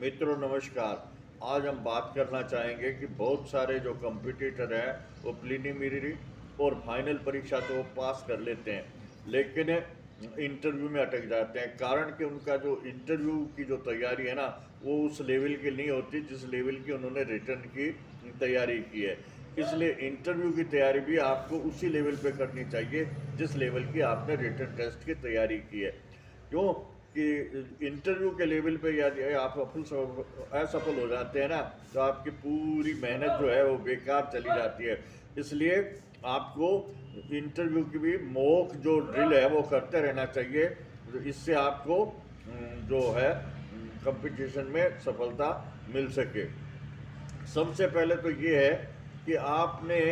मित्रों नमस्कार। आज हम बात करना चाहेंगे कि बहुत सारे जो कंपटीटर हैं वो प्रीलिमिनरी और फाइनल परीक्षा तो वो पास कर लेते हैं, लेकिन इंटरव्यू में अटक जाते हैं। कारण कि उनका जो इंटरव्यू की जो तैयारी है ना, वो उस लेवल की नहीं होती जिस लेवल की उन्होंने रिटर्न की तैयारी की है। इसलिए इंटरव्यू की तैयारी भी आपको उसी लेवल पे करनी चाहिए जिस लेवल की आपने रिटर्न टेस्ट की तैयारी की है। क्यों कि इंटरव्यू के लेवल पे यदि आप असफल हो जाते हैं ना, तो आपकी पूरी मेहनत जो है वो बेकार चली जाती है। इसलिए आपको इंटरव्यू की भी मॉक जो ड्रिल है वो करते रहना चाहिए। तो इससे आपको जो है कंपटीशन में सफलता मिल सके। सबसे पहले तो ये है कि आपने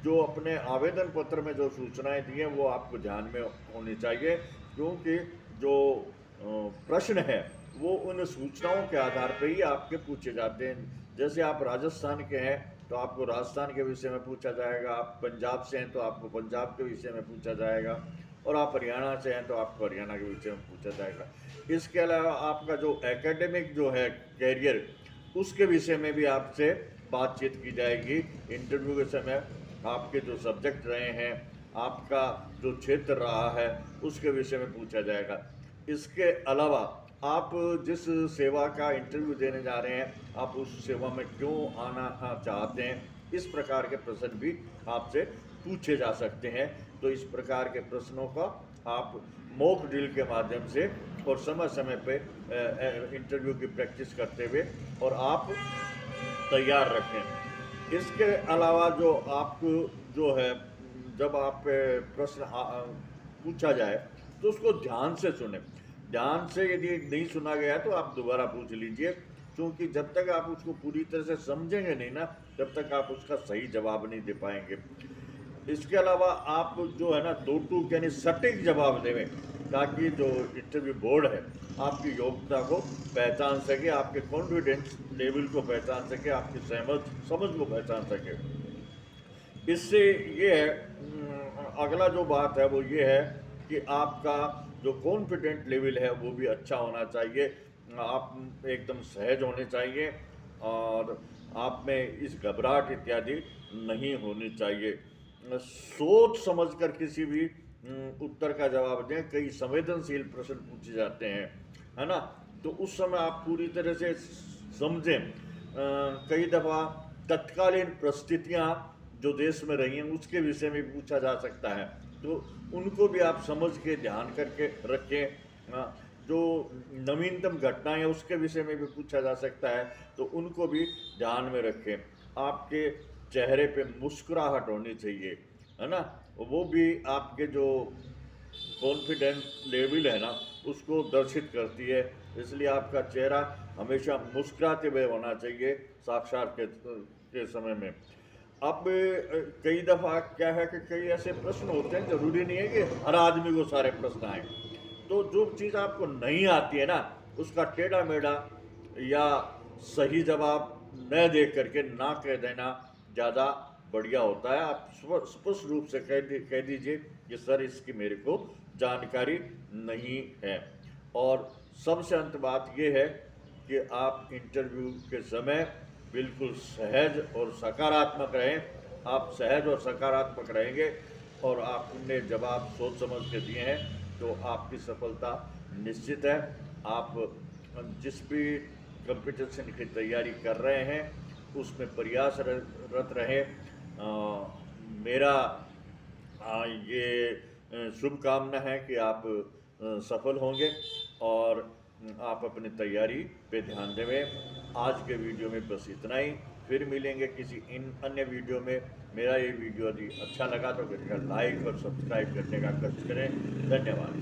जो अपने आवेदन पत्र में जो सूचनाएं दी हैं वो आपको ध्यान में होनी चाहिए, क्योंकि जो प्रश्न है वो उन सूचनाओं के आधार पर ही आपके पूछे जाते हैं। जैसे आप राजस्थान के हैं तो आपको राजस्थान के विषय में पूछा जाएगा, आप पंजाब से हैं तो आपको पंजाब के विषय में पूछा जाएगा, और आप हरियाणा से हैं तो आपको हरियाणा के विषय में पूछा जाएगा। इसके अलावा आपका जो एकेडमिक जो है कैरियर, उसके विषय में भी आपसे बातचीत की जाएगी। इंटरव्यू के समय आपके जो सब्जेक्ट रहे हैं, आपका जो क्षेत्र रहा है, उसके विषय में पूछा जाएगा। इसके अलावा आप जिस सेवा का इंटरव्यू देने जा रहे हैं, आप उस सेवा में क्यों आना चाहते हैं, इस प्रकार के प्रश्न भी आपसे पूछे जा सकते हैं। तो इस प्रकार के प्रश्नों का आप मॉक ड्रिल के माध्यम से और समय समय पे इंटरव्यू की प्रैक्टिस करते हुए और आप तैयार रखें। इसके अलावा जो आपको जो है, जब आप प्रश्न पूछा जाए तो उसको ध्यान से सुने। ध्यान से यदि नहीं सुना गया तो आप दोबारा पूछ लीजिए, क्योंकि जब तक आप उसको पूरी तरह से समझेंगे नहीं ना, तब तक आप उसका सही जवाब नहीं दे पाएंगे। इसके अलावा आप जो है ना, दो टूक यानी सटीक जवाब देवें, ताकि जो इंटरव्यू बोर्ड है आपकी योग्यता को पहचान सके, आपके कॉन्फिडेंस लेवल को पहचान सके, आपकी सहमत समझ को पहचान सके। इससे ये है, अगला जो बात है वो ये है कि आपका जो कॉन्फिडेंट लेवल है वो भी अच्छा होना चाहिए। आप एकदम सहज होने चाहिए और आप में इस घबराहट इत्यादि नहीं होनी चाहिए। सोच समझकर किसी भी उत्तर का जवाब दें। कई संवेदनशील प्रश्न पूछे जाते हैं, है ना, तो उस समय आप पूरी तरह से समझें। कई दफ़ा तत्कालीन परिस्थितियाँ जो देश में रही हैं उसके विषय में पूछा जा सकता है, तो उनको भी आप समझ के ध्यान करके रखें। जो नवीनतम घटनाएं उसके विषय में भी पूछा जा सकता है, तो उनको भी ध्यान में रखें। आपके चेहरे पे मुस्कुराहट होनी चाहिए, है ना, वो भी आपके जो कॉन्फिडेंस लेवल है ना उसको दर्शित करती है। इसलिए आपका चेहरा हमेशा मुस्कुराते हुए होना चाहिए साक्षात के समय में। अब कई दफ़ा क्या है कि कई ऐसे प्रश्न होते हैं, जरूरी नहीं है कि हर आदमी को सारे प्रश्न आए। तो जो चीज़ आपको नहीं आती है ना, उसका टेढ़ा मेढ़ा या सही जवाब न दे करके ना कह देना ज़्यादा बढ़िया होता है। आप स्पष्ट रूप से कह दीजिए कि सर इसकी मेरे को जानकारी नहीं है। और सबसे अंत बात यह है कि आप इंटरव्यू के समय बिल्कुल सहज और सकारात्मक रहें। आप सहज और सकारात्मक रहेंगे और आपने जवाब सोच समझ के दिए हैं तो आपकी सफलता निश्चित है। आप जिस भी कंपटीशन की तैयारी कर रहे हैं उसमें प्रयासरत रहें। मेरा ये शुभकामना है कि आप सफल होंगे और आप अपनी तैयारी पे ध्यान देवें। आज के वीडियो में बस इतना ही। फिर मिलेंगे किसी इन अन्य वीडियो में। मेरा ये वीडियो यदि अच्छा लगा तो कृपया लाइक और सब्सक्राइब करने का कष्ट करें। धन्यवाद।